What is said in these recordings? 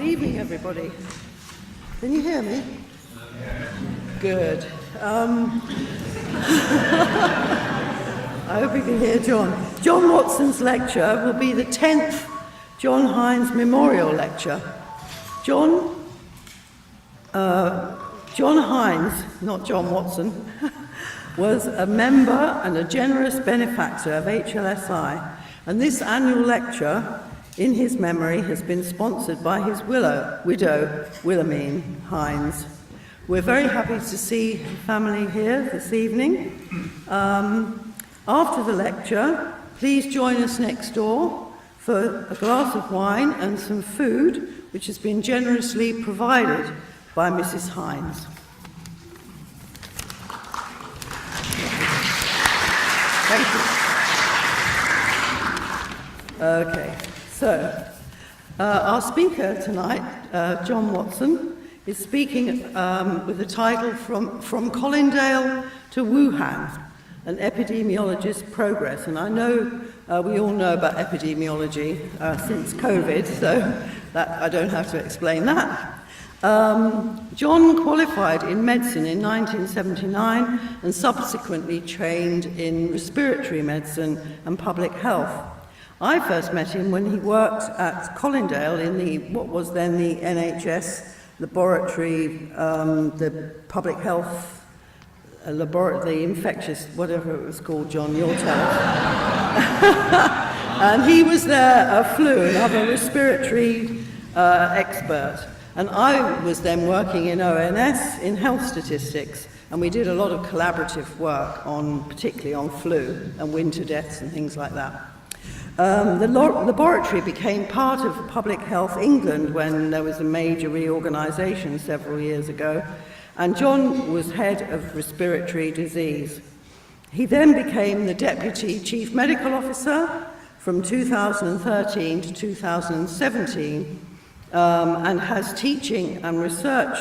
Good evening, everybody. Can you hear me? Good. I hope you can hear John. John Watson's lecture will be the 10th John Hines Memorial Lecture. John Hines, not John Watson, was a member and a generous benefactor of HLSI, and this annual lecture in his memory has been sponsored by his widow, Wilhelmine Hines. We're very happy to see the family here this evening. After the lecture, please join us next door for a glass of wine and some food, which has been generously provided by Mrs. Hines. Thank you. Okay, so our speaker tonight, John Watson, is speaking with the title From Colindale to Wuhan, an epidemiologist's progress. And I know we all know about epidemiology since COVID, so that I don't have to explain that. John qualified in medicine in 1979 and subsequently trained in respiratory medicine and public health. I first met him when he worked at Colindale in what was then the NHS laboratory, the public health laboratory, the infectious, whatever it was called, John, you'll tell us. And he was there, flu and other respiratory expert. And I was then working in ONS in health statistics, and we did a lot of collaborative work particularly on flu and winter deaths and things like that. The laboratory became part of Public Health England when there was a major reorganisation several years ago, and John was head of respiratory disease. He then became the Deputy Chief Medical Officer from 2013 to 2017, and has teaching and research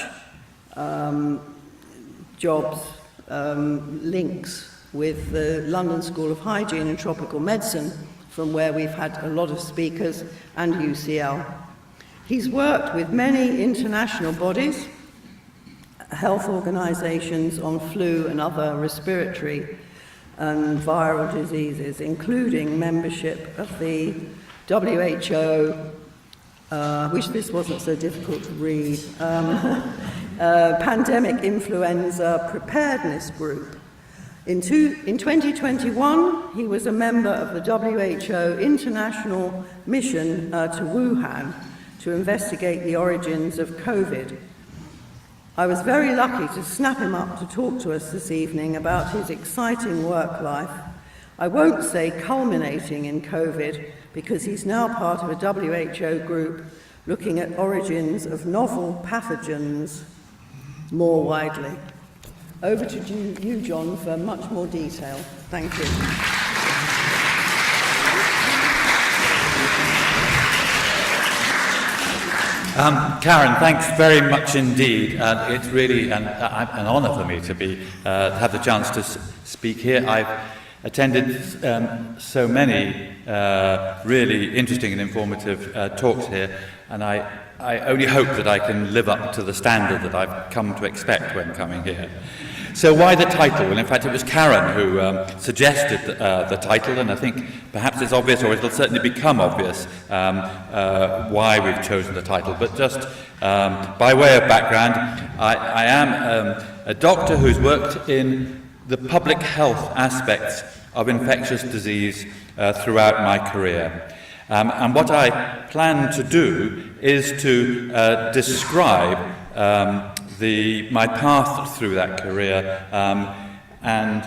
jobs, links with the London School of Hygiene and Tropical Medicine, from where we've had a lot of speakers, and UCL. He's worked with many international bodies, health organisations on flu and other respiratory and viral diseases, including membership of the WHO, wish this wasn't so difficult to read, Pandemic Influenza Preparedness Group. In 2021, he was a member of the WHO International Mission to Wuhan to investigate the origins of COVID. I was very lucky to snap him up to talk to us this evening about his exciting work life. I won't say culminating in COVID, because he's now part of a WHO group looking at origins of novel pathogens more widely. Over to you, John, for much more detail. Thank you. Karen, thanks very much indeed. It's really an honour for me to have the chance to speak here. I've attended so many really interesting and informative talks here, and I only hope that I can live up to the standard that I've come to expect when coming here. So why the title? Well, in fact, it was Karen who suggested the title, and I think perhaps it's obvious, or it'll certainly become obvious, why we've chosen the title. But just by way of background, I am a doctor who's worked in the public health aspects of infectious disease throughout my career. And what I plan to do is to describe my path through that career, and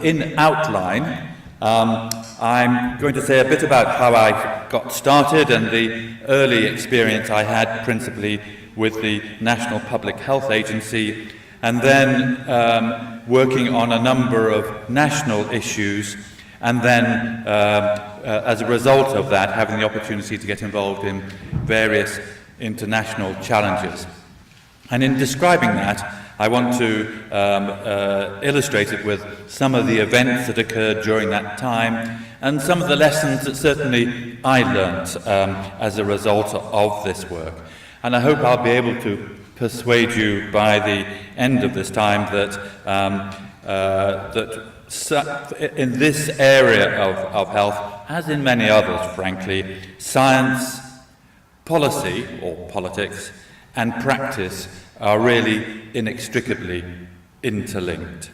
in outline, I'm going to say a bit about how I got started and the early experience I had principally with the National Public Health Agency, and then working on a number of national issues, and then as a result of that having the opportunity to get involved in various international challenges. And in describing that, I want to illustrate it with some of the events that occurred during that time and some of the lessons that certainly I learnt as a result of this work. And I hope I'll be able to persuade you by the end of this time that in this area of health, as in many others, frankly, science, policy, or politics, and practice are really inextricably interlinked.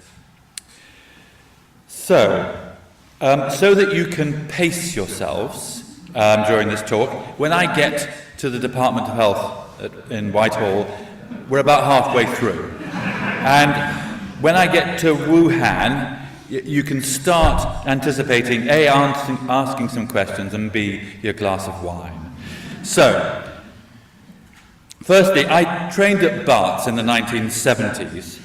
So that you can pace yourselves during this talk, when I get to the Department of Health in Whitehall, we're about halfway through. And when I get to Wuhan, you can start anticipating A, asking some questions, and B, your glass of wine. So, firstly, I trained at Barts in the 1970s.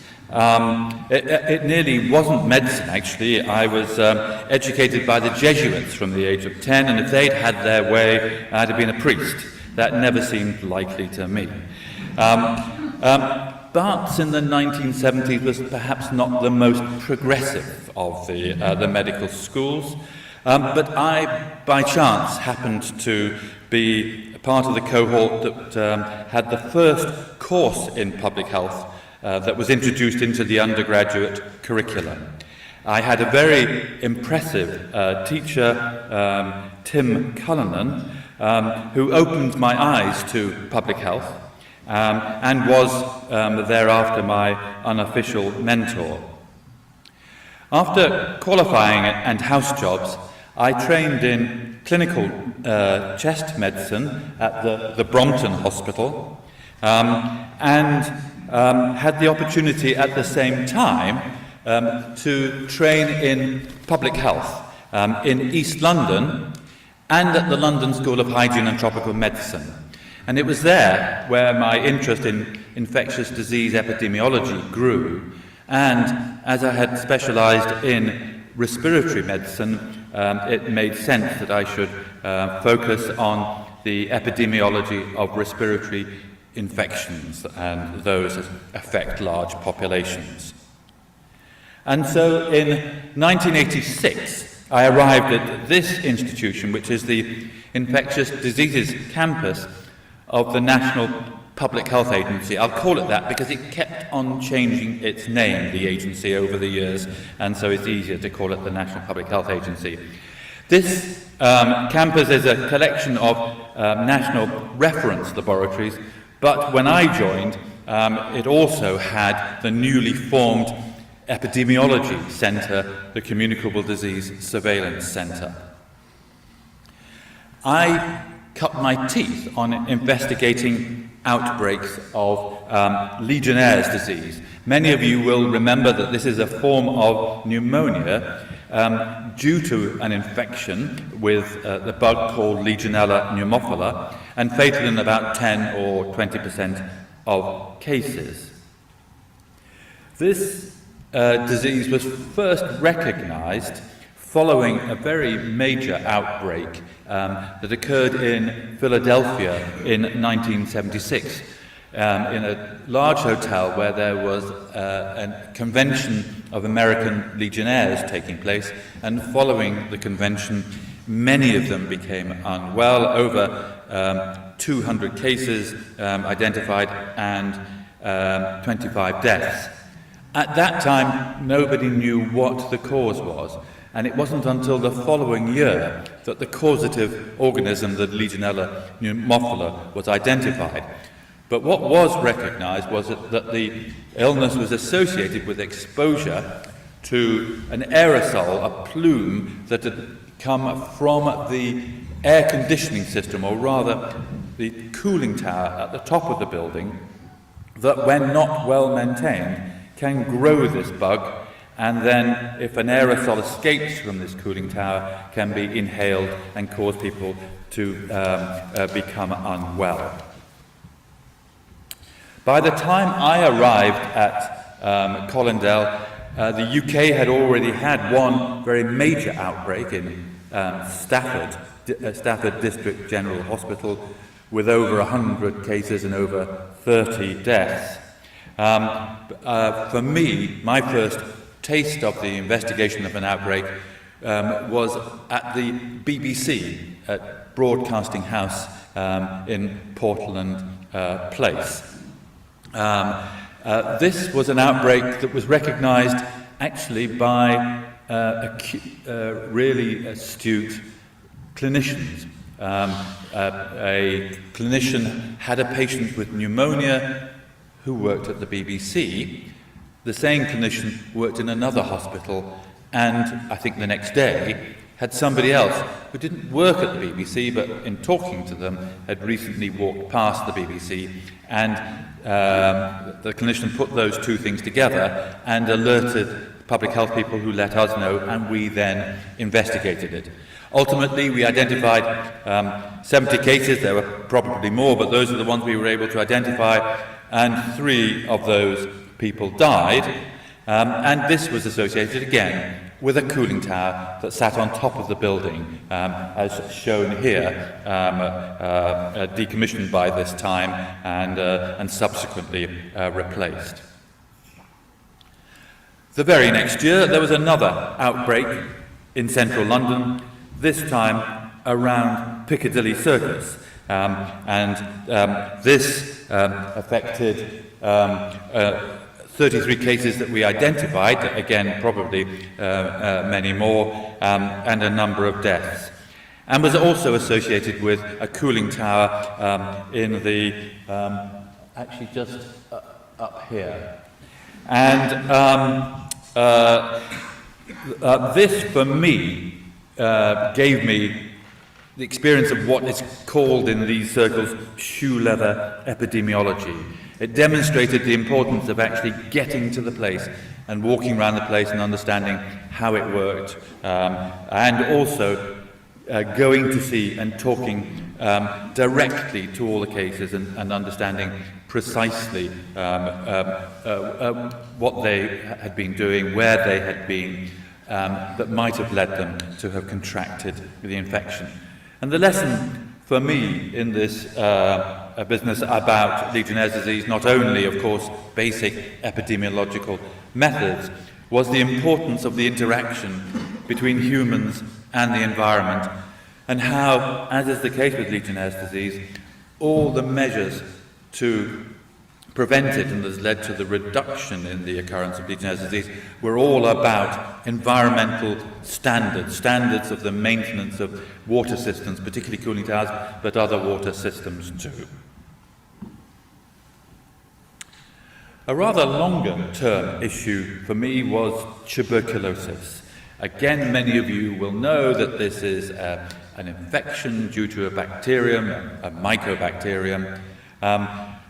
It nearly wasn't medicine, actually. I was educated by the Jesuits from the age of 10, and if they'd had their way, I'd have been a priest. That never seemed likely to me. Barts in the 1970s was perhaps not the most progressive of the medical schools, but I, by chance, happened to be part of the cohort that had the first course in public health that was introduced into the undergraduate curriculum. I had a very impressive teacher, Tim Cullinan, who opened my eyes to public health and was thereafter my unofficial mentor. After qualifying and house jobs, I trained in clinical chest medicine at the Brompton Hospital and had the opportunity at the same time to train in public health in East London and at the London School of Hygiene and Tropical Medicine. And it was there where my interest in infectious disease epidemiology grew. And as I had specialized in respiratory medicine, it made sense that I should focus on the epidemiology of respiratory infections and those that affect large populations. And so in 1986, I arrived at this institution, which is the Infectious Diseases Campus of the National Public Health Agency. I'll call it that because it kept on changing its name, the agency, over the years, and so it's easier to call it the National Public Health Agency. This campus is a collection of national reference laboratories, but when I joined, it also had the newly formed Epidemiology Centre, the Communicable Disease Surveillance Centre. I cut my teeth on investigating outbreaks of legionnaires disease. Many of you will remember that this is a form of pneumonia due to an infection with the bug called Legionella pneumophila and fatal in about 10 or 20% of cases. This disease was first recognized following a very major outbreak that occurred in Philadelphia in 1976 in a large hotel where there was a convention of American legionnaires taking place, and following the convention, many of them became unwell, over 200 cases identified and 25 deaths. At that time, nobody knew what the cause was, and it wasn't until the following year that the causative organism, the Legionella pneumophila, was identified. But what was recognized was that the illness was associated with exposure to an aerosol, a plume that had come from the air conditioning system, or rather the cooling tower at the top of the building, that when not well maintained can grow this bug, and then if an aerosol escapes from this cooling tower, can be inhaled and cause people to become unwell. By the time I arrived at Colindale, the UK had already had one very major outbreak in Stafford District General Hospital, with over 100 cases and over 30 deaths. For me, my first taste of the investigation of an outbreak was at the BBC, at Broadcasting House in Portland Place. This was an outbreak that was recognised actually by really astute clinicians. A clinician had a patient with pneumonia who worked at the BBC. The same clinician worked in another hospital, and I think the next day had somebody else who didn't work at the BBC, but in talking to them had recently walked past the BBC, and the clinician put those two things together and alerted public health people who let us know, and we then investigated it. Ultimately, we identified 70 cases. There were probably more, but those are the ones we were able to identify, and 3 of those people died. And this was associated again with a cooling tower that sat on top of the building, as shown here, decommissioned by this time and subsequently replaced. The very next year, there was another outbreak in central London, this time around Piccadilly Circus. This affected 33 cases that we identified, again probably many more, and a number of deaths. And was also associated with a cooling tower in the, actually just up here. And this, for me, gave me the experience of what is called in these circles shoe leather epidemiology. It demonstrated the importance of actually getting to the place and walking around the place and understanding how it worked, and also going to see and talking directly to all the cases and understanding precisely what they had been doing, where they had been, that might have led them to have contracted the infection. And the lesson for me in this business about Legionnaire's disease, not only, of course, basic epidemiological methods, was the importance of the interaction between humans and the environment, and how, as is the case with Legionnaire's disease, all the measures to prevent it and has led to the reduction in the occurrence of Legionnaire's disease were all about environmental standards of the maintenance of water systems, particularly cooling towers, but other water systems too. A rather longer-term issue for me was tuberculosis. Again, many of you will know that this is an infection due to a bacterium, a mycobacterium,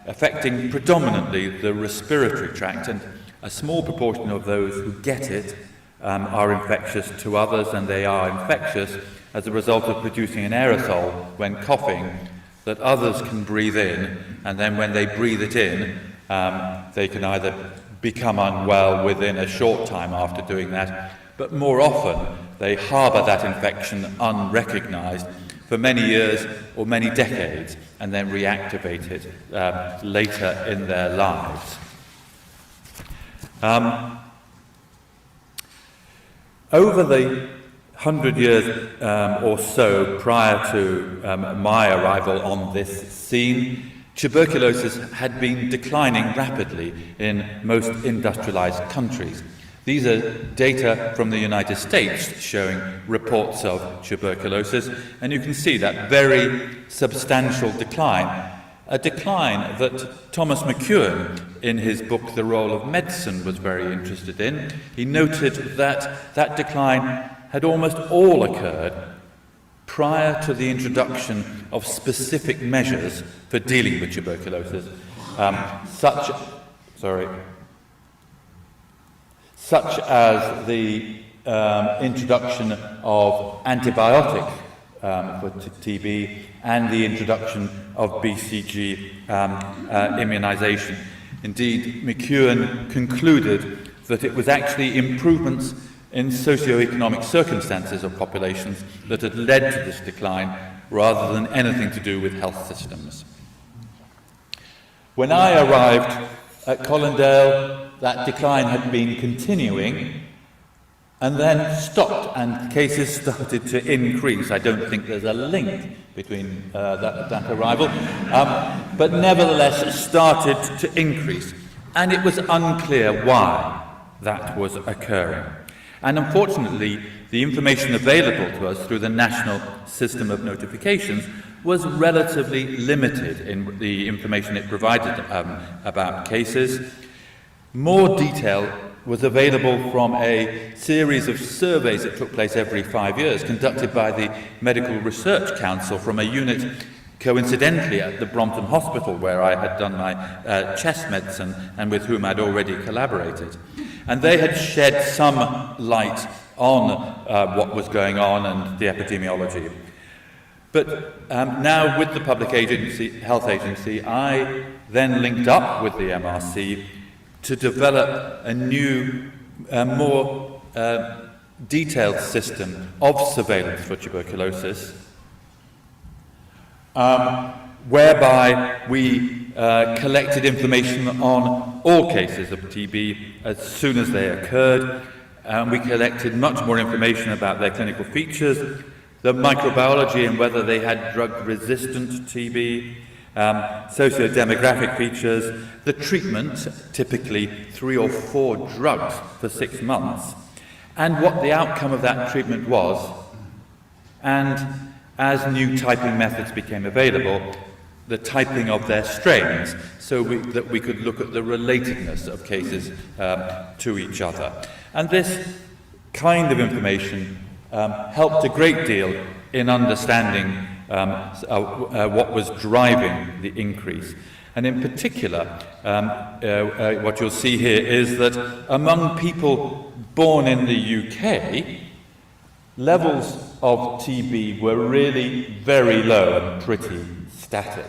affecting predominantly the respiratory tract, and a small proportion of those who get it are infectious to others, and they are infectious as a result of producing an aerosol when coughing that others can breathe in, and then when they breathe it in, they can either become unwell within a short time after doing that, but more often they harbour that infection unrecognised for many years or many decades, and then reactivate it later in their lives. Over the 100 years or so prior to my arrival on this scene, tuberculosis had been declining rapidly in most industrialized countries. These are data from the United States showing reports of tuberculosis, and you can see that very substantial decline, a decline that Thomas McEwen, in his book The Role of Medicine, was very interested in. He noted that that decline had almost all occurred prior to the introduction of specific measures for dealing with tuberculosis, such as the introduction of antibiotic for TB and the introduction of BCG immunization. Indeed, McEwen concluded that it was actually improvements in socio-economic circumstances of populations that had led to this decline, rather than anything to do with health systems. When I arrived at Colindale, that decline had been continuing and then stopped and cases started to increase. I don't think there's a link between that arrival, but nevertheless started to increase. And it was unclear why that was occurring. And unfortunately, the information available to us through the national system of notifications was relatively limited in the information it provided about cases. More detail was available from a series of surveys that took place every 5 years, conducted by the Medical Research Council from a unit coincidentally at the Brompton Hospital, where I had done my chest medicine and with whom I'd already collaborated. And they had shed some light on what was going on and the epidemiology. But now with the Public Health Agency, I then linked up with the MRC to develop a new, more detailed system of surveillance for tuberculosis, whereby we collected information on all cases of TB as soon as they occurred. We collected much more information about their clinical features, the microbiology and whether they had drug-resistant TB, socio-demographic features, the treatment, typically 3 or 4 drugs for 6 months, and what the outcome of that treatment was. And as new typing methods became available, the typing of their strains, so that we could look at the relatedness of cases to each other. And this kind of information helped a great deal in understanding what was driving the increase. And in particular, what you'll see here is that among people born in the UK, levels of TB were really very low and pretty static.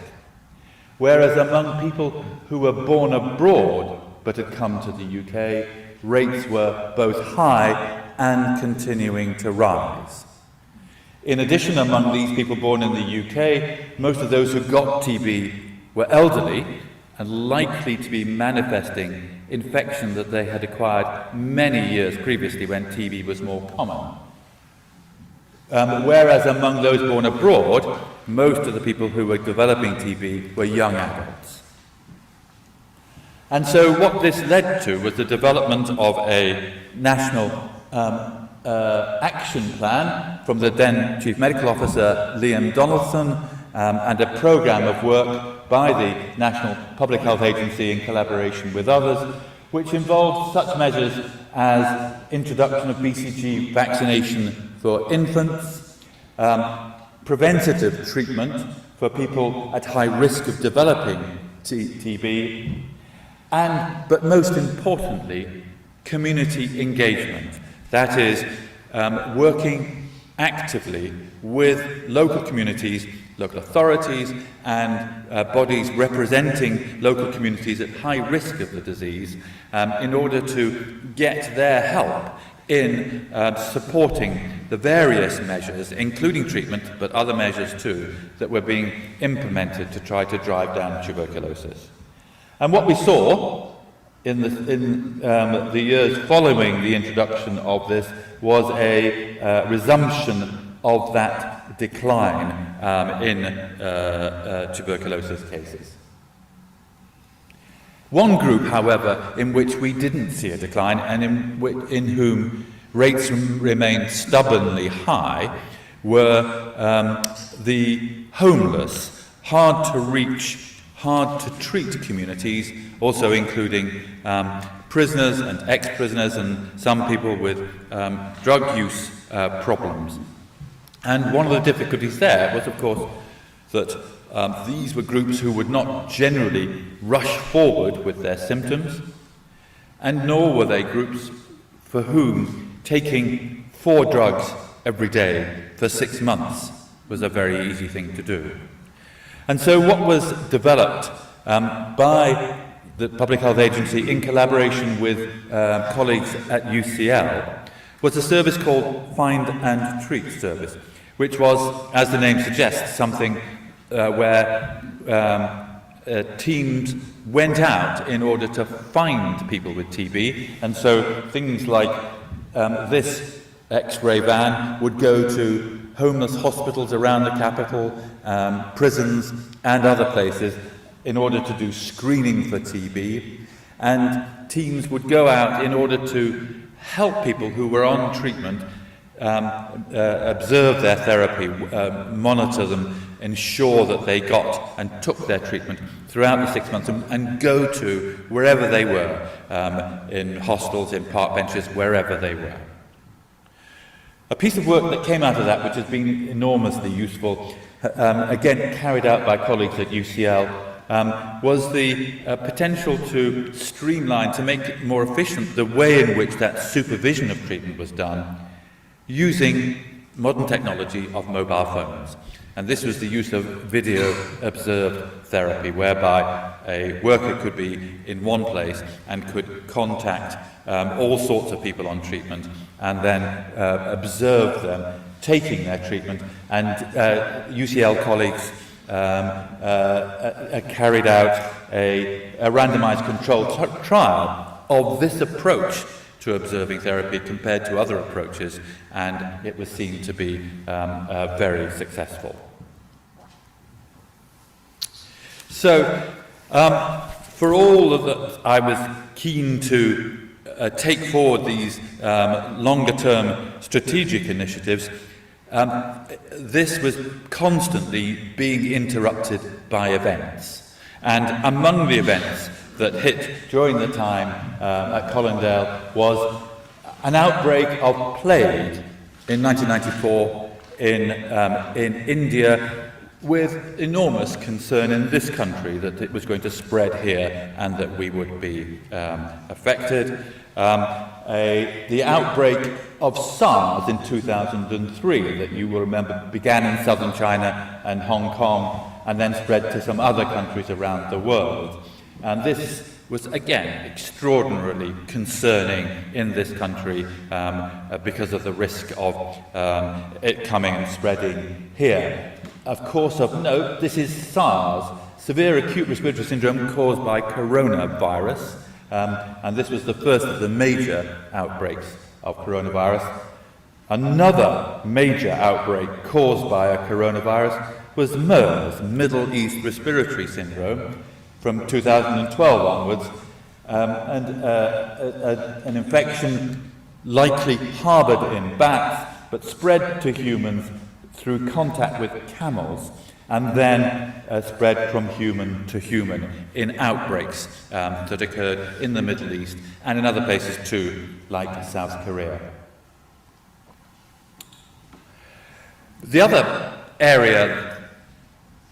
Whereas among people who were born abroad but had come to the UK, rates were both high and continuing to rise. In addition, among these people born in the UK, most of those who got TB were elderly and likely to be manifesting infection that they had acquired many years previously when TB was more common. Whereas among those born abroad, most of the people who were developing TB were young adults. And so what this led to was the development of a national action plan from the then Chief Medical Officer, Liam Donaldson, and a programme of work by the National Public Health Agency in collaboration with others, which involved such measures as introduction of BCG vaccination for infants, preventative treatment for people at high risk of developing TB, but most importantly, community engagement. That is, working actively with local communities, local authorities, and bodies representing local communities at high risk of the disease in order to get their help in supporting the various measures, including treatment, but other measures too, that were being implemented to try to drive down tuberculosis. And what we saw in the years following the introduction of this was a resumption of that decline in tuberculosis cases. One group, however, in which we didn't see a decline and in whom rates remained stubbornly high were the homeless, hard to reach, hard to treat communities, also including prisoners and ex-prisoners and some people with drug use problems. And one of the difficulties there was, of course, that these were groups who would not generally rush forward with their symptoms, and nor were they groups for whom taking 4 drugs every day for 6 months was a very easy thing to do. And so what was developed by the Public Health Agency in collaboration with colleagues at UCL was a service called Find and Treat Service, which was, as the name suggests, something where teams went out in order to find people with TB, and so things like this X-ray van would go to homeless hospitals around the capital, prisons and other places in order to do screening for TB, and teams would go out in order to help people who were on treatment, observe their therapy, monitor them, ensure that they got and took their treatment throughout the 6 months, and go to wherever they were, in hostels, in park benches, wherever they were. A piece of work that came out of that, which has been enormously useful, again carried out by colleagues at UCL, was the potential to streamline, to make it more efficient, the way in which that supervision of treatment was done, using modern technology of mobile phones. And this was the use of video observed therapy, whereby a worker could be in one place and could contact all sorts of people on treatment, and then observe them taking their treatment. And UCL colleagues carried out a randomized controlled trial of this approach to observing therapy compared to other approaches, and it was seen to be very successful. So, for all of that, I was keen to take forward these longer-term strategic initiatives. This was constantly being interrupted by events, and among the events that hit during the time at Colindale was an outbreak of plague in 1994 in India, with enormous concern in this country that it was going to spread here and that we would be affected. The outbreak of SARS in 2003, that you will remember began in southern China and Hong Kong and then spread to some other countries around the world. And this was, again, extraordinarily concerning in this country because of the risk of it coming and spreading here. Of course, of note, this is SARS, severe acute respiratory syndrome caused by coronavirus, and this was the first of the major outbreaks of coronavirus. Another major outbreak caused by a coronavirus was MERS, Middle East Respiratory Syndrome, from 2012 onwards, and an infection likely harboured in bats but spread to humans through contact with camels, and then spread from human to human in outbreaks that occurred in the Middle East and in other places too, like South Korea. The other area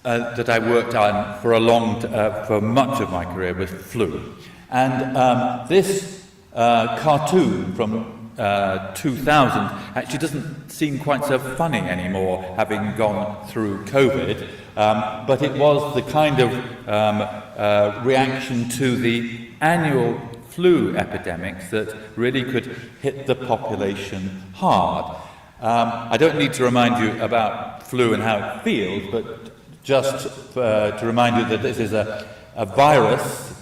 that I worked on for much of my career was flu, and this cartoon from 2000 actually doesn't seem quite so funny anymore, having gone through COVID, but it was the kind of reaction to the annual flu epidemics that really could hit the population hard. I don't need to remind you about flu and how it feels, but just to remind you that this is a virus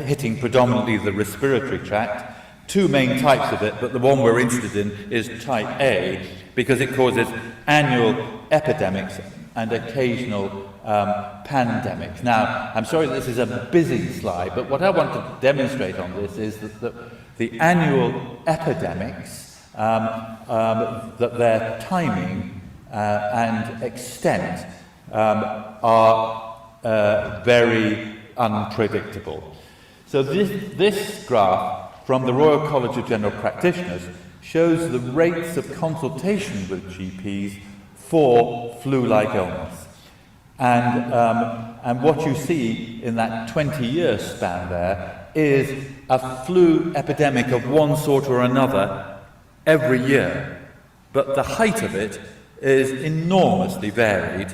hitting predominantly the respiratory tract. Two main types of it, but the one we're interested in is type A, because it causes annual epidemics and occasional pandemics. Now, I'm sorry that this is a busy slide, but what I want to demonstrate on this is that the annual epidemics, that their timing and extent are very unpredictable. So this graph from the Royal College of General Practitioners shows the rates of consultation with GPs for flu-like illness. And what you see in that 20-year span there is a flu epidemic of one sort or another every year. But the height of it is enormously varied.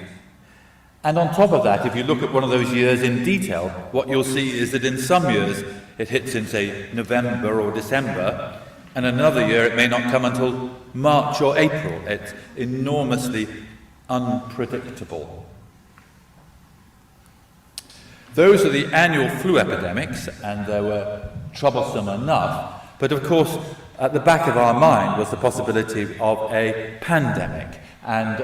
And on top of that, if you look at one of those years in detail, what you'll see is that in some years it hits in, say, November or December, and another year it may not come until March or April. It's enormously unpredictable. Those are the annual flu epidemics, and they were troublesome enough. But of course, at the back of our mind was the possibility of a pandemic. And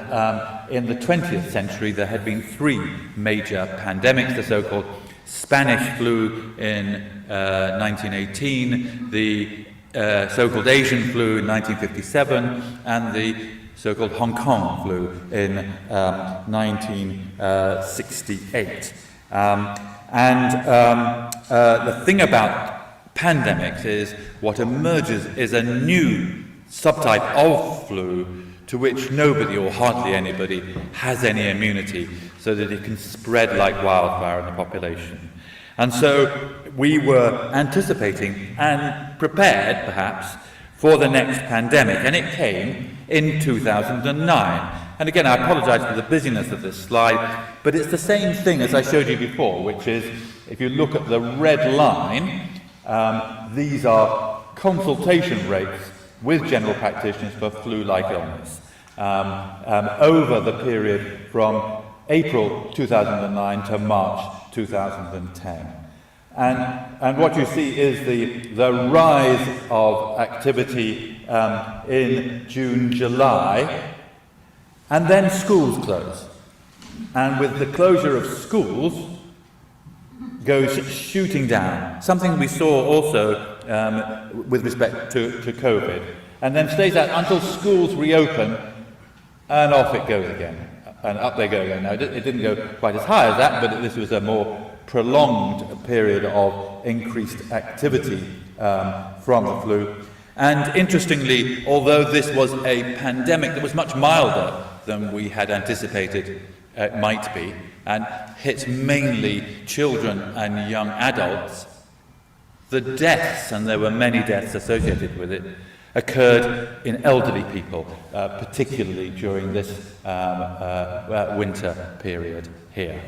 in the 20th century, there had been 3 major pandemics, the so-called Spanish flu in 1918, the so-called Asian flu in 1957, and the so-called Hong Kong flu in 1968. The thing about pandemics is what emerges is a new subtype of flu to which nobody or hardly anybody has any immunity, so that it can spread like wildfire in the population. And so we were anticipating and prepared, perhaps, for the next pandemic, and it came in 2009. And again, I apologize for the busyness of this slide, but it's the same thing as I showed you before, which is, if you look at the red line, these are consultation rates with general practitioners for flu-like illness over the period from April 2009 to March 2010. And what you see is the rise of activity in June, July, and then schools close. And with the closure of schools, goes shooting down, something we saw also with respect to COVID, and then stays out until schools reopen, and off it goes again, and up they go again. Now, it didn't go quite as high as that, but this was a more prolonged period of increased activity from the flu. And interestingly, although this was a pandemic that was much milder than we had anticipated it might be, and hit mainly children and young adults, the deaths, and there were many deaths associated with it, occurred in elderly people, particularly during this winter period here.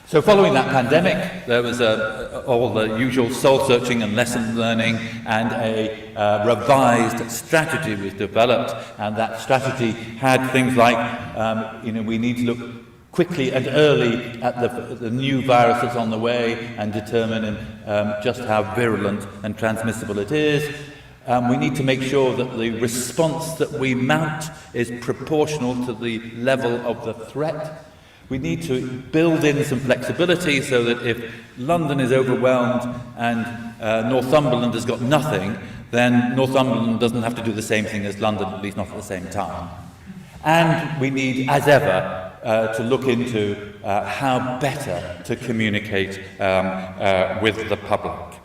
So following that pandemic, there was all the usual soul-searching and lesson learning, and a revised strategy was developed, and that strategy had things like, we need to look quickly and early at the new virus that's on the way and determine just how virulent and transmissible it is. We need to make sure that the response that we mount is proportional to the level of the threat. We need to build in some flexibility so that if London is overwhelmed and Northumberland has got nothing, then Northumberland doesn't have to do the same thing as London, at least not at the same time. And we need, as ever, to look into how better to communicate with the public.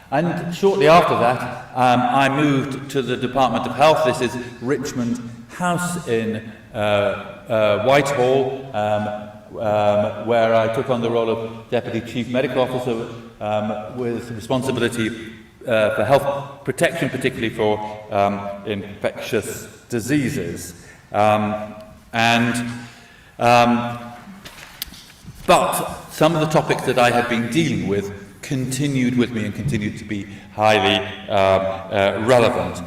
And shortly after that, I moved to the Department of Health. This is Richmond House in Whitehall, where I took on the role of Deputy Chief Medical Officer with responsibility for health protection, particularly for infectious diseases. But some of the topics that I had been dealing with continued with me and continued to be highly relevant.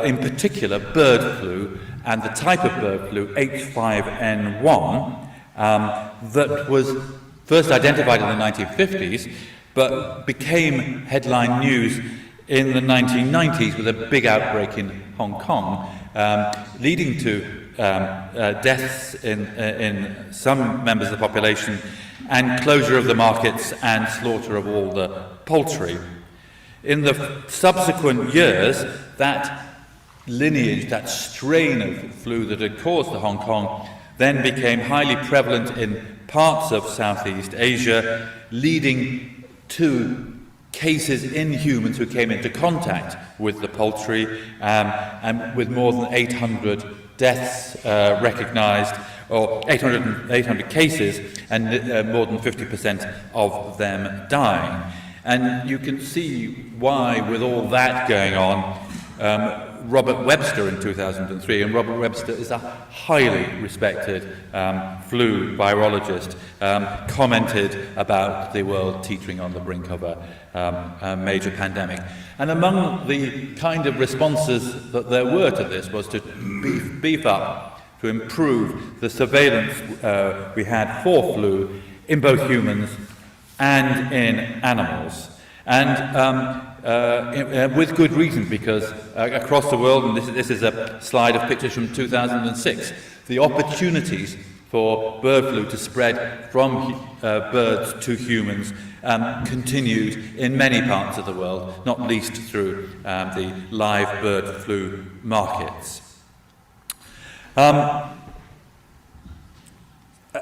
In particular, bird flu, and the type of bird flu, H5N1, that was first identified in the 1950s, but became headline news in the 1990s with a big outbreak in Hong Kong, leading to deaths in some members of the population, and closure of the markets and slaughter of all the poultry. In the subsequent years, that lineage, that strain of flu that had caused the Hong Kong, then became highly prevalent in parts of Southeast Asia, leading to cases in humans who came into contact with the poultry, and with more than 800 deaths recognised, or 800 cases, and more than 50% of them dying. And you can see why, with all that going on, Robert Webster in 2003, and Robert Webster is a highly respected flu virologist, commented about the world teetering on the brink of a major pandemic. And among the kind of responses that there were to this was to beef up, to improve the surveillance we had for flu in both humans and in animals. And with good reason, because across the world, and this is a slide of pictures from 2006, the opportunities for bird flu to spread from birds to humans continued in many parts of the world, not least through the live bird flu markets.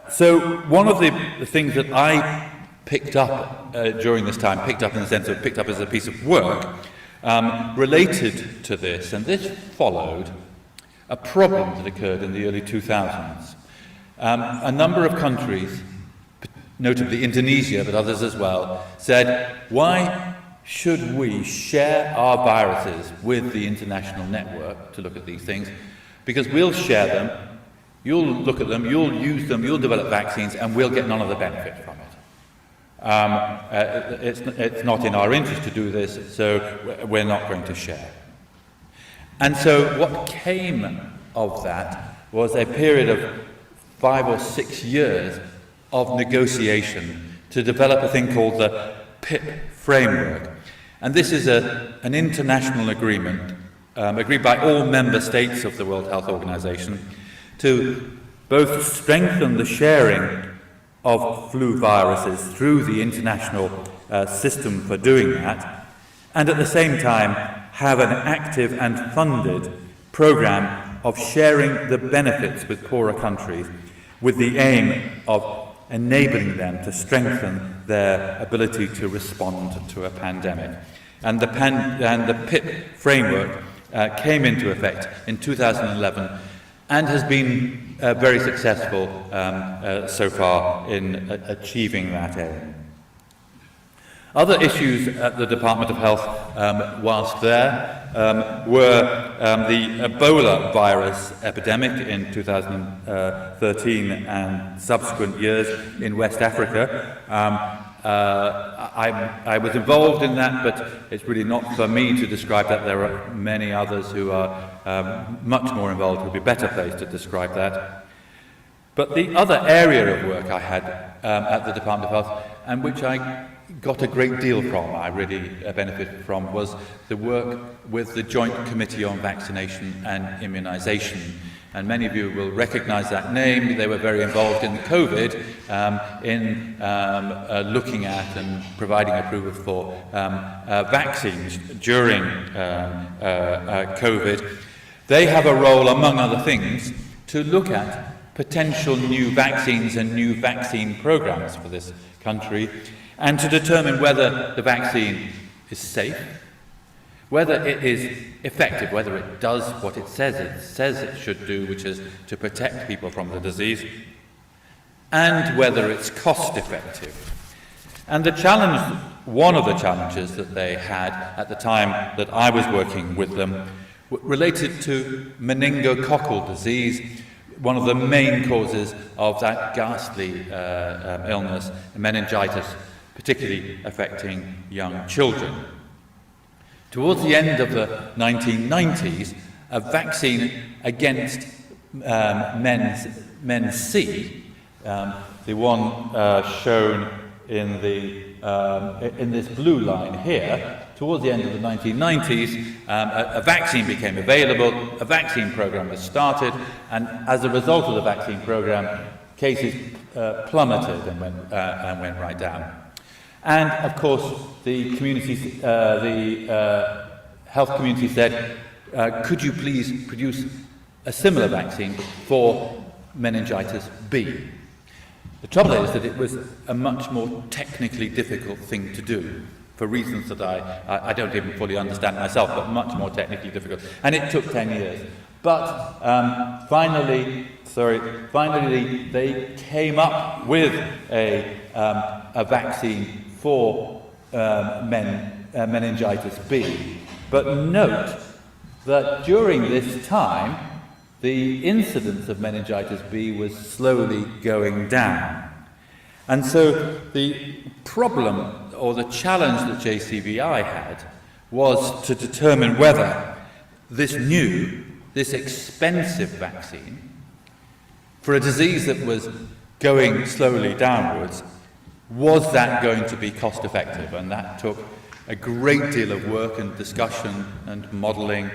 So one of the things that I picked up during this time, picked up in the sense of picked up as a piece of work, related to this, and this followed a problem that occurred in the early 2000s. A number of countries, notably Indonesia, but others as well, said, why should we share our viruses with the international network to look at these things? Because we'll share them, you'll look at them, you'll use them, you'll develop vaccines, and we'll get none of the benefit from it. It's not in our interest to do this, so we're not going to share. And so what came of that was a period of 5 or 6 years of negotiation to develop a thing called the PIP framework. And this is an international agreement agreed by all member states of the World Health Organization to both strengthen the sharing of flu viruses through the international system for doing that, and at the same time have an active and funded program of sharing the benefits with poorer countries with the aim of enabling them to strengthen their ability to respond to a pandemic. And the PIP framework came into effect in 2011 and has been very successful so far in achieving that aim. Other issues at the Department of Health whilst there were the Ebola virus epidemic in 2013 and subsequent years in West Africa. I was involved in that, but it's really not for me to describe that. There are many others who are much more involved, who would be better placed to describe that. But the other area of work I had at the Department of Health, and which I got a great deal from, I really benefited from, was the work with the Joint Committee on Vaccination and Immunisation. And many of you will recognise that name. They were very involved in COVID, in looking at and providing approval for vaccines during COVID. They have a role, among other things, to look at potential new vaccines and new vaccine programs for this country, and to determine whether the vaccine is safe, whether it is effective, whether it does what it says it should do, which is to protect people from the disease, and whether it's cost effective. And the challenge, one of the challenges that they had at the time that I was working with them, related to meningococcal disease, one of the main causes of that ghastly illness, meningitis, particularly affecting young children. Towards the end of the 1990s, a vaccine against Men C, the one shown in this blue line here, towards the end of the 1990s, a vaccine became available, a vaccine program was started, and as a result of the vaccine program, cases plummeted and went right down. And of course, the health community said, could you please produce a similar vaccine for meningitis B? The trouble is that it was a much more technically difficult thing to do, for reasons that I don't even fully understand myself, but much more technically difficult. And it took 10 years. But finally, they came up with a vaccine for meningitis B. But note that during this time, the incidence of meningitis B was slowly going down. And so the problem or the challenge that JCVI had was to determine whether this expensive vaccine for a disease that was going slowly downwards, was that going to be cost effective? And that took a great deal of work and discussion and modelling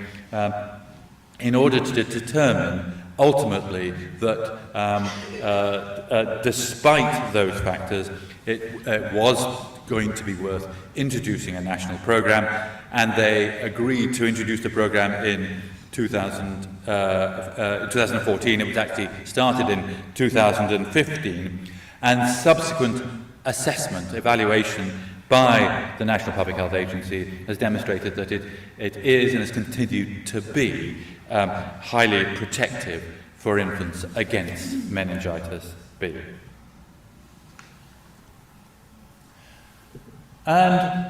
in order to determine ultimately that despite those factors, it was going to be worth introducing a national programme, and they agreed to introduce the programme in 2014. It was actually started in 2015, and subsequent assessment, evaluation by the National Public Health Agency has demonstrated that it is and has continued to be highly protective for infants against meningitis B. And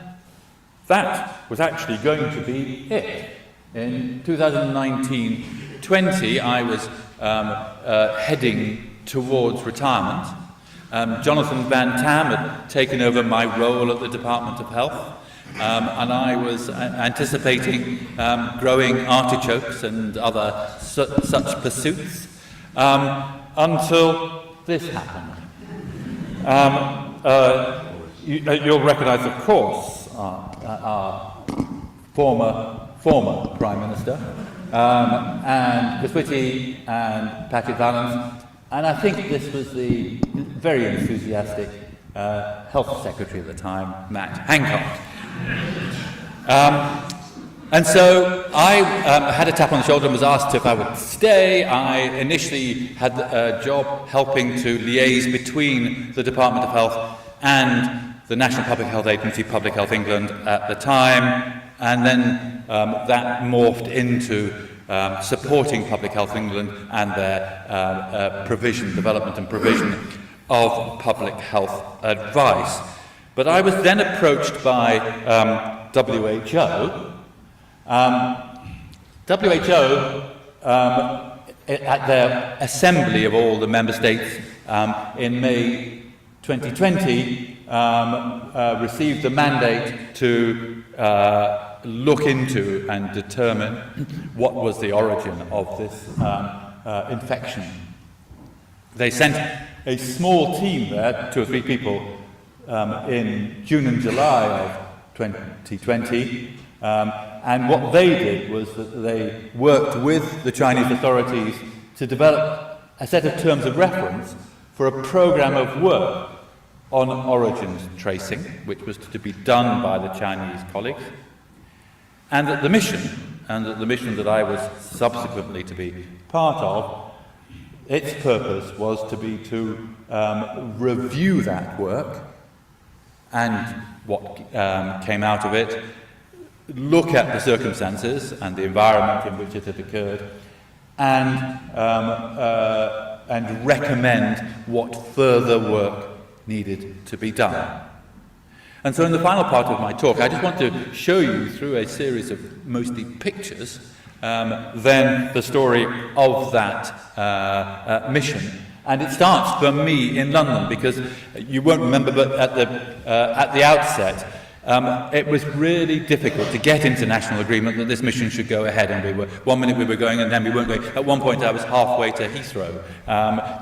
that was actually going to be it. In 2019-20, I was heading towards retirement. Jonathan Van Tam had taken over my role at the Department of Health, and I was anticipating growing artichokes and other such pursuits until this happened. You'll recognise, of course, our former Prime Minister, and Chris Whitty and Patrick Vallance, and I think this was the very enthusiastic Health Secretary at the time, Matt Hancock. And so I had a tap on the shoulder and was asked if I would stay. I initially had a job helping to liaise between the Department of Health and the National Public Health Agency, Public Health England at the time, and then that morphed into supporting Public Health England and their development and provision of public health advice. But I was then approached by WHO. WHO, at their assembly of all the member states in May 2020, received the mandate to look into and determine what was the origin of this infection. They sent a small team there, 2 or 3 people, in June and July of 2020, and what they did was that they worked with the Chinese authorities to develop a set of terms of reference for a program of work on origins tracing, which was to be done by the Chinese colleagues, and that the mission that I was subsequently to be part of, its purpose was to be to review that work and what came out of it, look at the circumstances and the environment in which it had occurred, and recommend what further work needed to be done. And so in the final part of my talk, I just want to show you through a series of mostly pictures then the story of that mission. And it starts for me in London, because you won't remember, but at the outset, it was really difficult to get international agreement that this mission should go ahead, and one minute we were going and then we weren't going. At one point I was halfway to Heathrow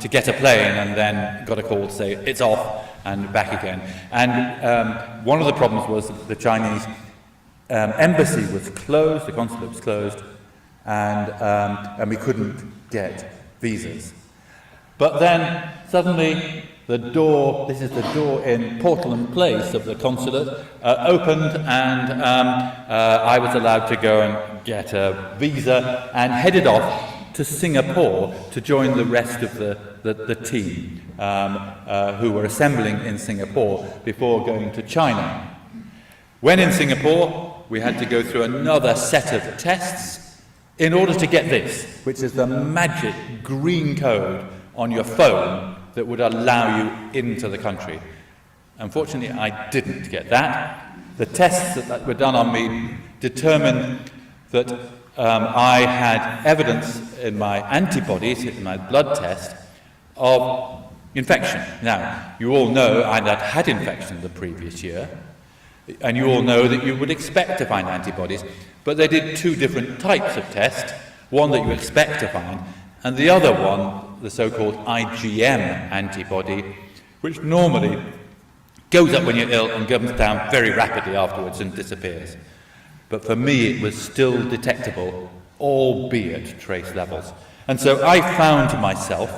to get a plane, and then got a call to say it's off and back again. And one of the problems was that the Chinese embassy was closed, the consulate was closed, and we couldn't get visas. But then suddenly the door, this is the door in Portland Place of the consulate, opened, and I was allowed to go and get a visa and headed off to Singapore to join the rest of the team who were assembling in Singapore before going to China. When in Singapore, we had to go through another set of tests in order to get this, which is the magic green code on your phone that would allow you into the country. Unfortunately, I didn't get that. The tests that were done on me determined that I had evidence in my antibodies, in my blood test, of infection. Now, you all know I'd had infection the previous year, and you all know that you would expect to find antibodies, but they did two different types of tests, one that you expect to find, and the other one, the so-called IgM antibody, which normally goes up when you're ill and comes down very rapidly afterwards and disappears. But for me, it was still detectable, albeit trace levels. And so I found myself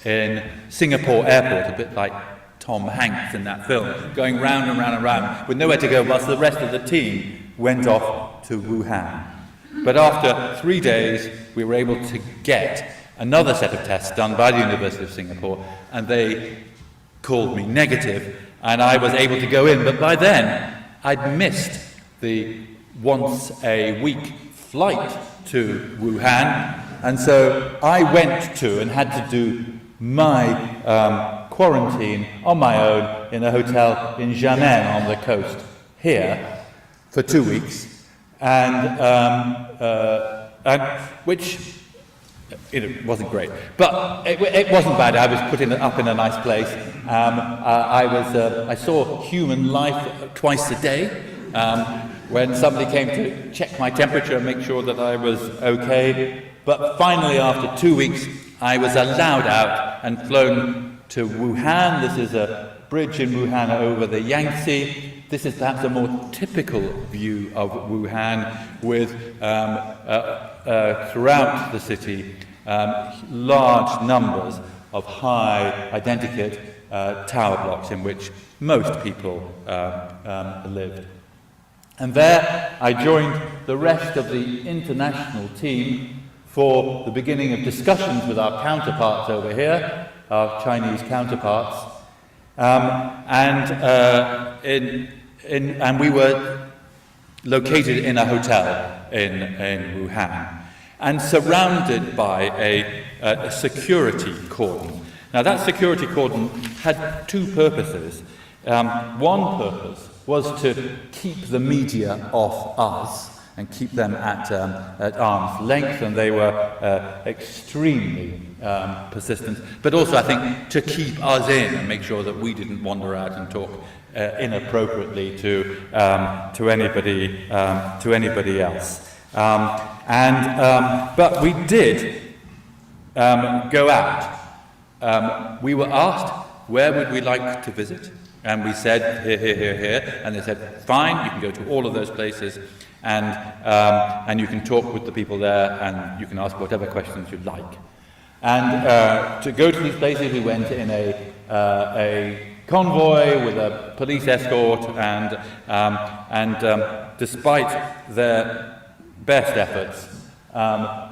in Singapore airport, a bit like Tom Hanks in that film, going round and round and round, with nowhere to go whilst the rest of the team went off to Wuhan. But after 3 days, we were able to get another set of tests done by the University of Singapore, and they called me negative, and I was able to go in. But by then, I'd missed the once-a-week flight to Wuhan, and so I went to and had to do my quarantine on my own in a hotel in Xiamen on the coast here for 2 weeks, and which it wasn't great, but it wasn't bad. I was put up in a nice place. I saw human life twice a day. When somebody came to check my temperature and make sure that I was okay. But finally, after 2 weeks, I was allowed out and flown to Wuhan. This is a bridge in Wuhan over the Yangtze. This is perhaps a more typical view of Wuhan, with throughout the city large numbers of high identikit tower blocks in which most people lived. And there I joined the rest of the international team for the beginning of discussions with our counterparts over here, our Chinese counterparts, and we were located in a hotel in Wuhan, and surrounded by a security cordon. Now, that security cordon had two purposes. One purpose was to keep the media off us and keep them at arm's length, and they were extremely persistent, but also, I think, to keep us in and make sure that we didn't wander out and talk inappropriately to anybody else. But we did go out. We were asked, where would we like to visit? And we said, here. And they said, fine, you can go to all of those places, and you can talk with the people there, and you can ask whatever questions you'd like. And to go to these places, we went in a convoy with a police escort, and despite their best efforts,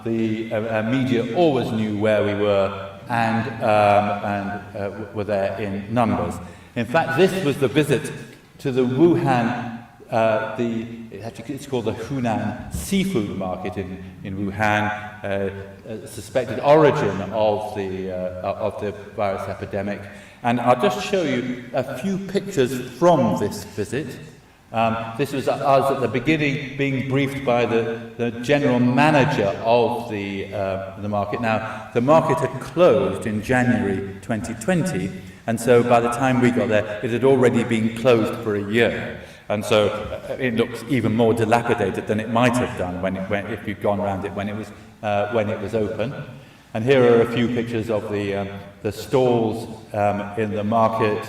the media always knew where we were and were there in numbers. In fact, this was the visit to the Wuhan, it's called the Hunan seafood market in Wuhan, suspected origin of the virus epidemic. And I'll just show you a few pictures from this visit. This was us at the beginning being briefed by the general manager of the market. Now, the market had closed in January 2020, and so by the time we got there, it had already been closed for a year. And so it looks even more dilapidated than it might have done if you'd gone around it when it was open. And here are a few pictures of the stalls in the market.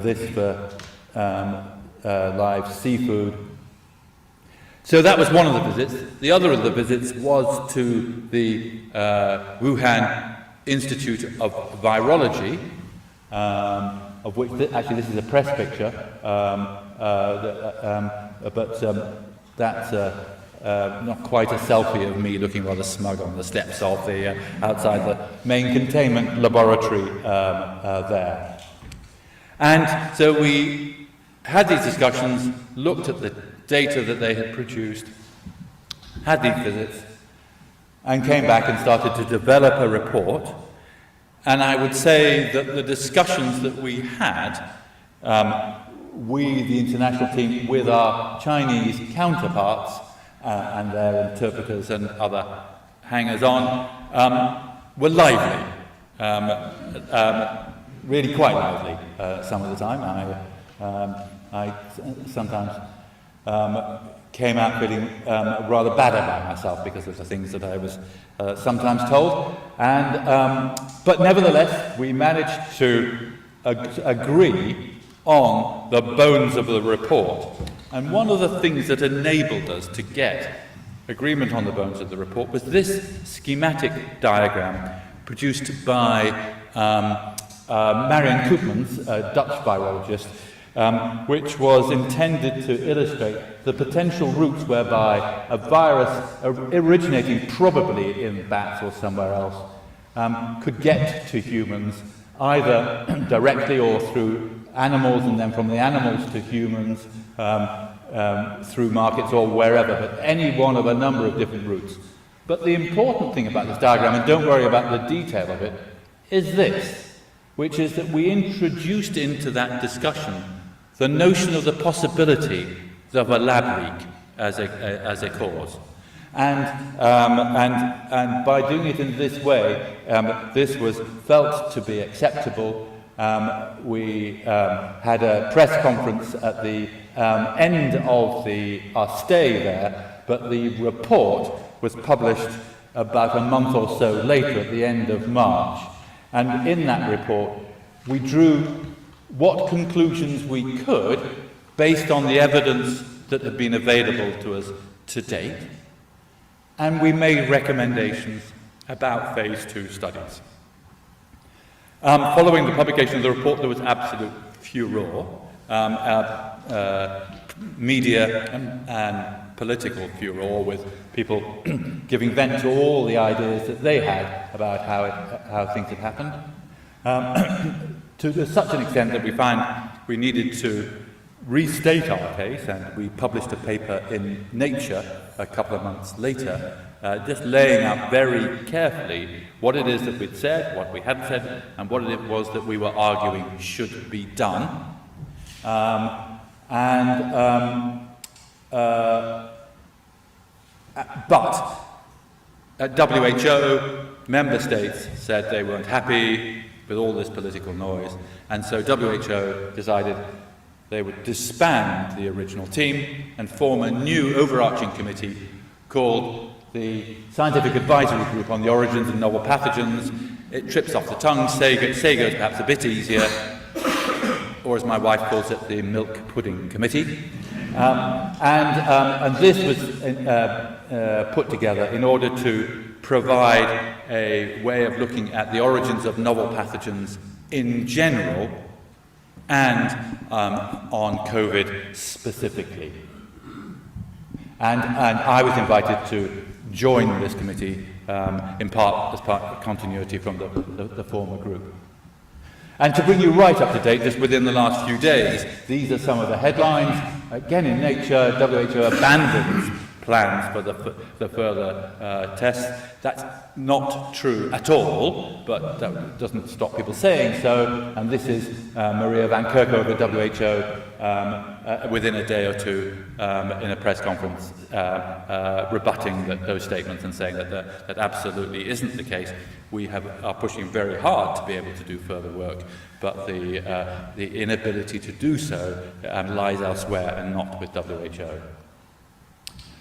This for live seafood. So that was one of the visits. The other of the visits was to the Wuhan Institute of Virology, of which actually this is a press picture, but that's not quite a selfie of me looking rather smug on the steps of the outside the main containment laboratory there. And so we had these discussions, looked at the data that they had produced, had these visits, and came back and started to develop a report. And I would say that the discussions that we had we, the international team, with our Chinese counterparts and their interpreters and other hangers-on, were lively, really quite lively some of the time. I sometimes came out feeling rather bad about myself because of the things that I was sometimes told. But nevertheless, we managed to agree on the bones of the report. And one of the things that enabled us to get agreement on the bones of the report was this schematic diagram produced by Marion Koopmans, a Dutch virologist, which was intended to illustrate the potential routes whereby a virus originating probably in bats or somewhere else could get to humans, either directly or through animals, and then from the animals to humans, through markets or wherever, but any one of a number of different routes. But the important thing about this diagram, and don't worry about the detail of it, is this, which is that we introduced into that discussion the notion of the possibility of a lab leak as a cause. And by doing it in this way, this was felt to be acceptable. We had a press conference at the end of our stay there, but the report was published about a month or so later, at the end of March. And in that report, we drew what conclusions we could based on the evidence that had been available to us to date, and we made recommendations about phase 2 studies. Following the publication of the report, there was absolute furore, media and political furore, with people giving vent to all the ideas that they had about how things had happened, to such an extent that we found we needed to restate our case, and we published a paper in Nature a couple of months later, just laying out very carefully what it is that we'd said, what we hadn't said, and what it was that we were arguing should be done. But at WHO, member states said they weren't happy with all this political noise, and so WHO decided they would disband the original team and form a new overarching committee called the Scientific Advisory Group on the Origins of Novel Pathogens. It trips off the tongue, SAGO's perhaps a bit easier, or as my wife calls it, the Milk Pudding Committee. And this was put together in order to provide a way of looking at the origins of novel pathogens in general and on COVID specifically. And I was invited to join this committee in part as part of continuity from the former group. And to bring you right up to date, just within the last few days, these are some of the headlines. Again, in Nature, WHO abandons plans for the further tests. That's not true at all, but that doesn't stop people saying so. And this is Maria Van Kerkhove of the WHO within a day or two in a press conference rebutting those statements and saying that absolutely isn't the case. We are pushing very hard to be able to do further work, but the inability to do so lies elsewhere and not with WHO.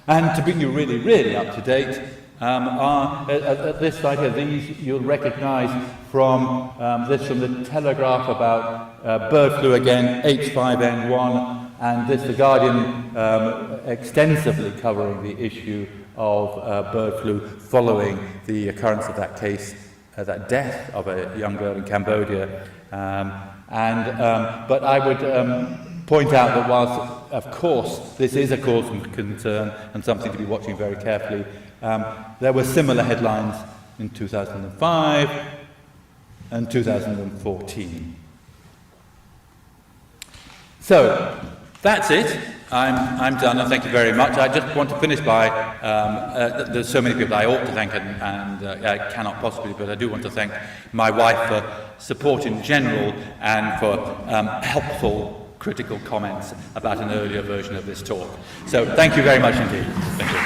And to bring you really, really up to date, at this slide here, these you'll recognise from from the Telegraph about bird flu again, H5N1, and this, The Guardian, extensively covering the issue of bird flu following the occurrence of that case, that death of a young girl in Cambodia. But I would point out that whilst, of course, this is a cause of concern and something to be watching very carefully, there were similar headlines in 2005 and 2014. So, that's it. I'm done, and thank you very much. I just want to finish by, there's so many people I ought to thank, and I cannot possibly, but I do want to thank my wife for support in general and for helpful critical comments about an earlier version of this talk. So thank you very much indeed. Thank you.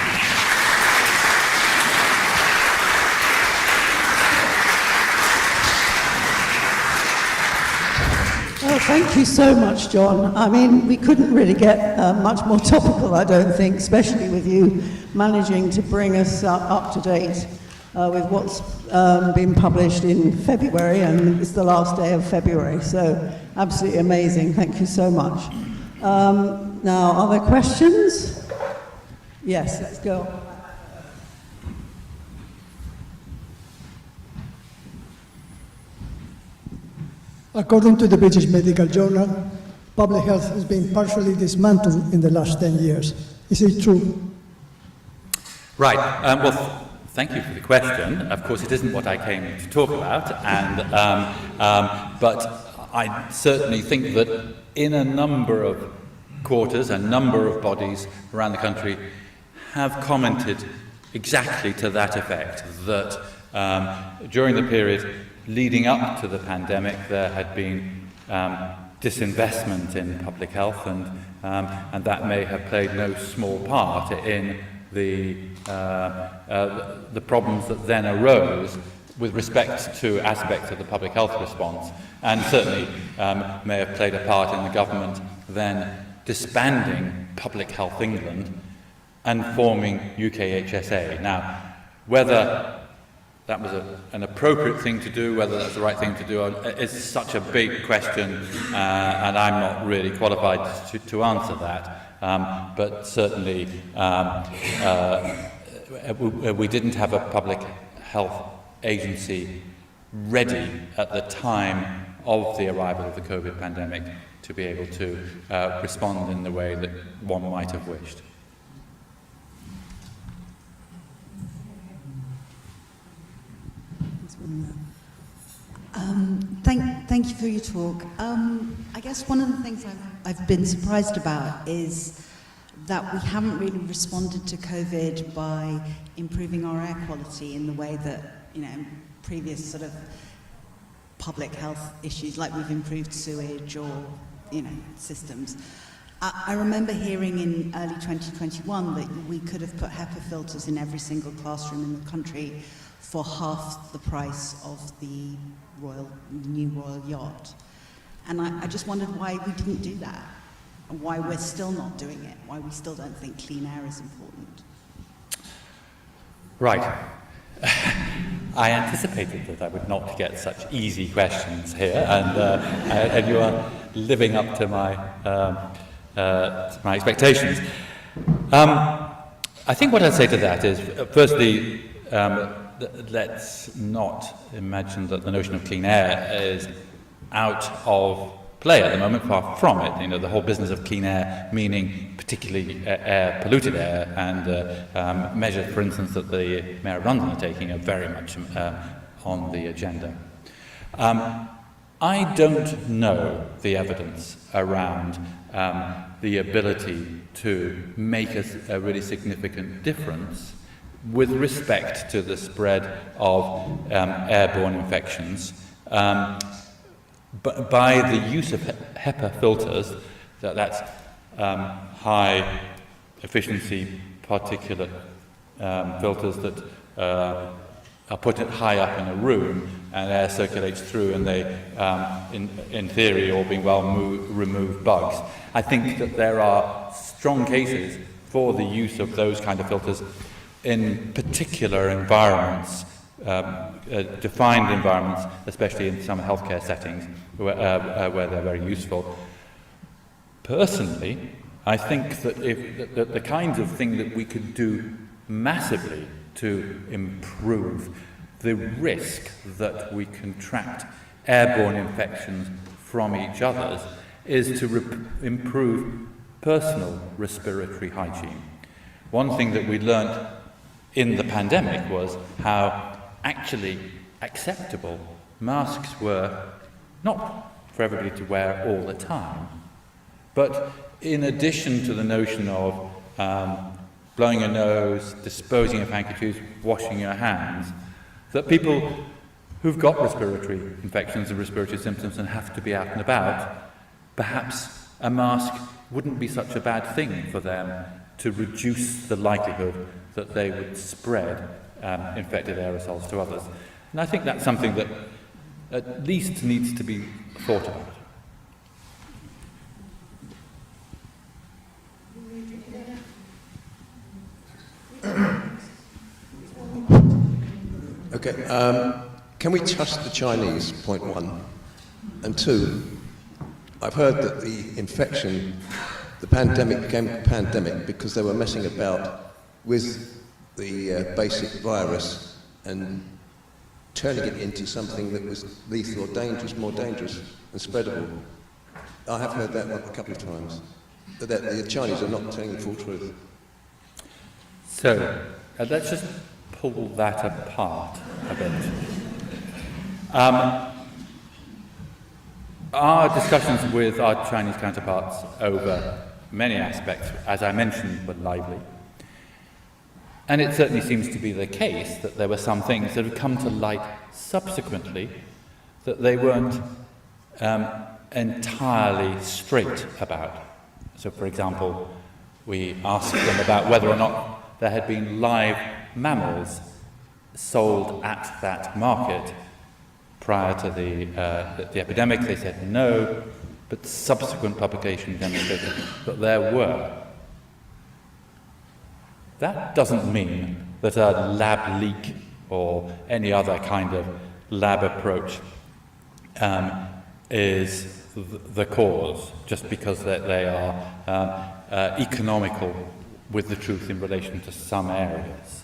Oh, thank you so much, John. I mean, we couldn't really get much more topical, I don't think, especially with you managing to bring us up to date with what's been published in February, and it's the last day of February, so absolutely amazing. Thank you so much. Now, are there questions? Yes, let's go. According to the British Medical Journal, public health has been partially dismantled in the last 10 years. Is it true? Right. Well, thank you for the question. Of course, it isn't what I came to talk about, but I certainly think that in a number of quarters, a number of bodies around the country have commented exactly to that effect, that during the period leading up to the pandemic, there had been disinvestment in public health, and that may have played no small part in the problems that then arose with respect to aspects of the public health response, and certainly may have played a part in the government then disbanding Public Health England and forming UKHSA. Now, whether that was an appropriate thing to do, whether that's the right thing to do, is such a big question, and I'm not really qualified to answer that. But certainly, we didn't have a public health agency ready at the time of the arrival of the COVID pandemic to be able to respond in the way that one might have wished. Thank you for your talk. I guess one of the things I've been surprised about is that we haven't really responded to COVID by improving our air quality in the way that, previous sort of public health issues, like we've improved sewage or, systems. I remember hearing in early 2021 that we could have put HEPA filters in every single classroom in the country for half the price of the new Royal Yacht. And I just wondered why we didn't do that, and why we're still not doing it, why we still don't think clean air is important. Right. I anticipated that I would not get such easy questions here, and you are living up to my expectations. I think what I'd say to that is, firstly, let's not imagine that the notion of clean air is out of play at the moment, far from it. The whole business of clean air, meaning particularly polluted air, and measures, for instance, that the Mayor of London are taking are very much on the agenda. I don't know the evidence around the ability to make a really significant difference with respect to the spread of airborne infections, but by the use of HEPA filters, that's high efficiency particulate filters that are put high up in a room, and air circulates through, and they, in theory, all being well, remove bugs. I think that there are strong cases for the use of those kind of filters in particular environments, defined environments, especially in some healthcare settings where they're very useful. Personally, I think that if the kinds of thing that we could do massively to improve the risk that we contract airborne infections from each other is to improve personal respiratory hygiene. One thing that we learnt in the pandemic was how actually acceptable masks were, not for everybody to wear all the time, but in addition to the notion of blowing your nose, disposing of handkerchiefs, washing your hands, that people who've got respiratory infections and respiratory symptoms and have to be out and about perhaps a mask wouldn't be such a bad thing for them to reduce the likelihood that they would spread infected aerosols to others. And I think that's something that at least needs to be thought about. Okay, can we trust the Chinese, point one? And two, I've heard that the pandemic became a pandemic because they were messing about with the basic virus and turning it into something that was lethal or dangerous, more dangerous and spreadable. I have heard that a couple of times, but that the Chinese are not telling the full truth. So, let's just pull that apart a bit. Our discussions with our Chinese counterparts over many aspects, as I mentioned, were lively. And it certainly seems to be the case that there were some things that have come to light subsequently that they weren't entirely straight about. So, for example, we asked them about whether or not there had been live mammals sold at that market prior to the epidemic. They said no, but subsequent publication demonstrated that there were. That doesn't mean that a lab leak or any other kind of lab approach is the cause, just because they are economical with the truth in relation to some areas.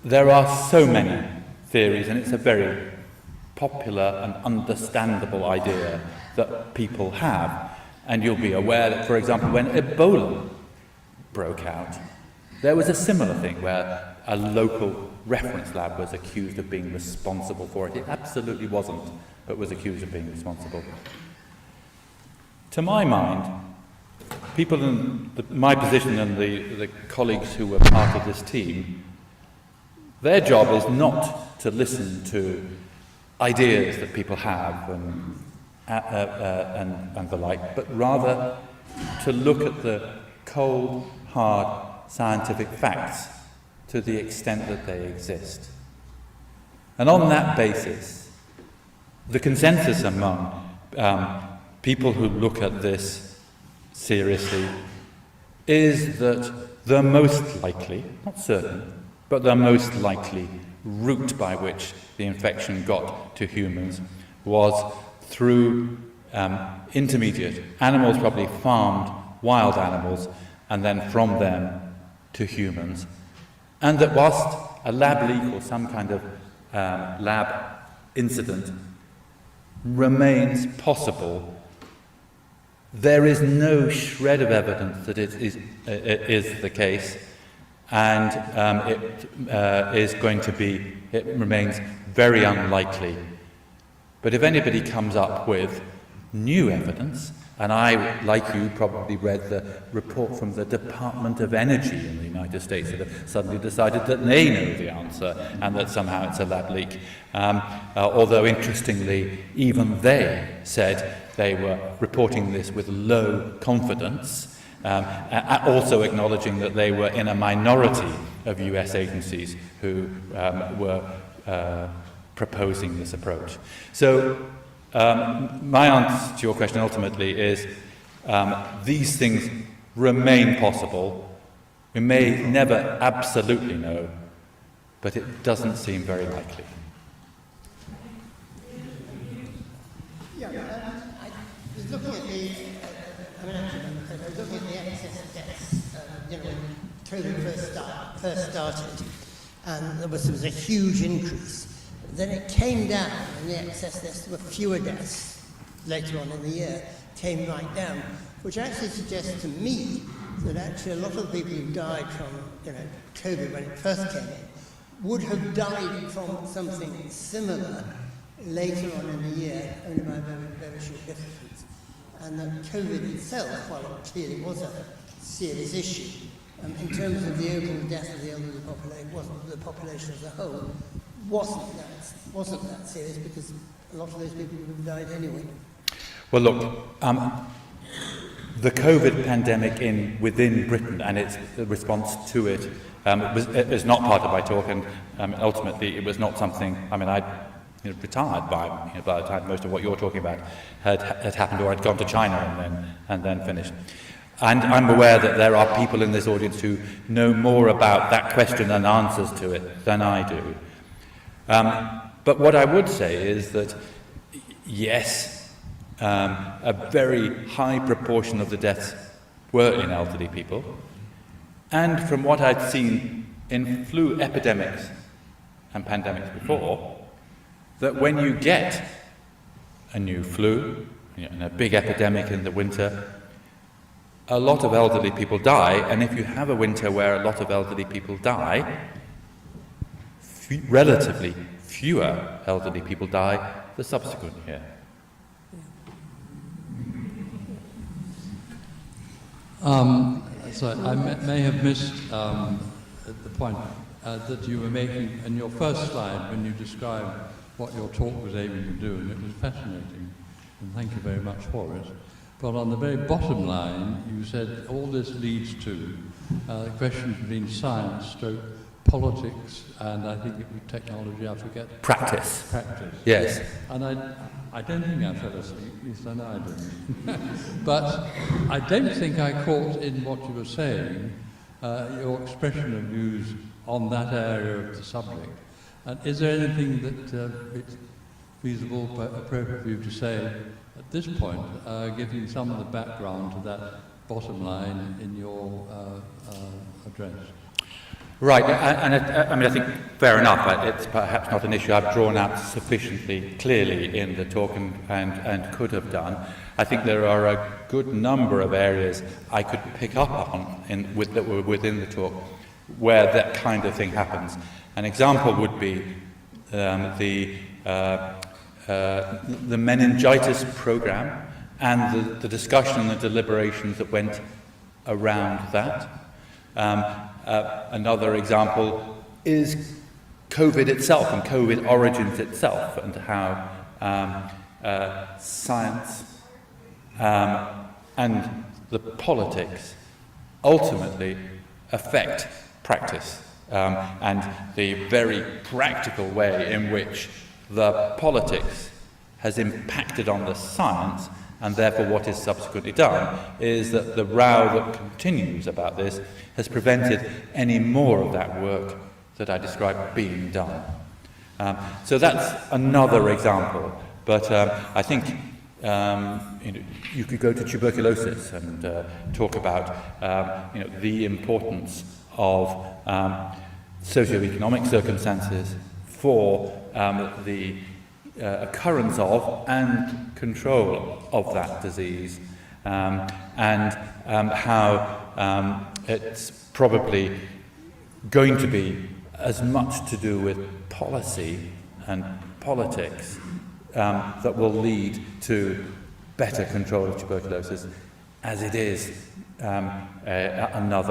There are so many theories, and it's a very popular and understandable idea that people have. And you'll be aware that, for example, when Ebola broke out, there was a similar thing where a local reference lab was accused of being responsible for it. It absolutely wasn't, but was accused of being responsible. To my mind, people in my position and the colleagues who were part of this team, their job is not to listen to ideas that people have and the like, but rather to look at the cold, hard scientific facts to the extent that they exist. And on that basis, the consensus among people who look at this seriously is that the most likely, not certain, but the most likely route by which the infection got to humans was through intermediate animals, probably farmed wild animals, and then from them to humans. And that whilst a lab leak or some kind of lab incident remains possible, there is no shred of evidence that it is the case, and it remains very unlikely. But if anybody comes up with new evidence, and I, like you, probably read the report from the Department of Energy in the United States that have suddenly decided that they know the answer and that somehow it's a lab leak. Although, interestingly, even they said they were reporting this with low confidence, also acknowledging that they were in a minority of US agencies who were proposing this approach. So, my answer to your question ultimately is these things remain possible. We may never absolutely know, but it doesn't seem very likely. Yeah, I was looking at the excess deaths, when COVID first started, and there was a huge increase. Then it came down, and the excess deaths, there were fewer deaths later on in the year, came right down, which actually suggests to me that actually a lot of the people who died from COVID when it first came in would have died from something similar later on in the year, only by a very, very short difference. And that COVID itself, while it clearly was a serious issue, in terms of the overall death of the elderly population, the population as a whole, wasn't that serious, because a lot of those people would have died anyway. Well, look, the COVID pandemic within Britain and its response to it is not part of my talk, and ultimately it was not something. I mean, I retired by the time most of what you're talking about had happened, or I'd gone to China and then finished. And I'm aware that there are people in this audience who know more about that question and answers to it than I do. But what I would say is that, yes, a very high proportion of the deaths were in elderly people. And from what I'd seen in flu epidemics and pandemics before, that when you get a new flu and a big epidemic in the winter, a lot of elderly people die, and if you have a winter where a lot of elderly people die, relatively fewer elderly people die the subsequent year. So I may have missed the point that you were making in your first slide when you described what your talk was aiming to do, and it was fascinating, and thank you very much for it. But on the very bottom line, you said all this leads to the question between science, stroke, politics, and I think it was technology, I forget. Practice. Practice. Yes. And I don't think I fell asleep, at least I know I didn't. But I don't think I caught in what you were saying your expression of views on that area of the subject. And is there anything that it's feasible, appropriate for you to say at this point, giving some of the background to that bottom line in your address? Right, and I think fair enough. It's perhaps not an issue I've drawn out sufficiently clearly in the talk and could have done. I think there are a good number of areas I could pick up on that were within the talk where that kind of thing happens. An example would be the meningitis program and the discussion and the deliberations that went around that. Another example is COVID itself and COVID origins itself, and how science and the politics ultimately affect practice, and the very practical way in which the politics has impacted on the science, and therefore what is subsequently done is that the row that continues about this has prevented any more of that work that I described being done. So that's another example, but I think you could go to tuberculosis and talk about the importance of socioeconomic circumstances for the occurrence of and control of that disease, and how it's probably going to be as much to do with policy and politics that will lead to better control of tuberculosis as it is another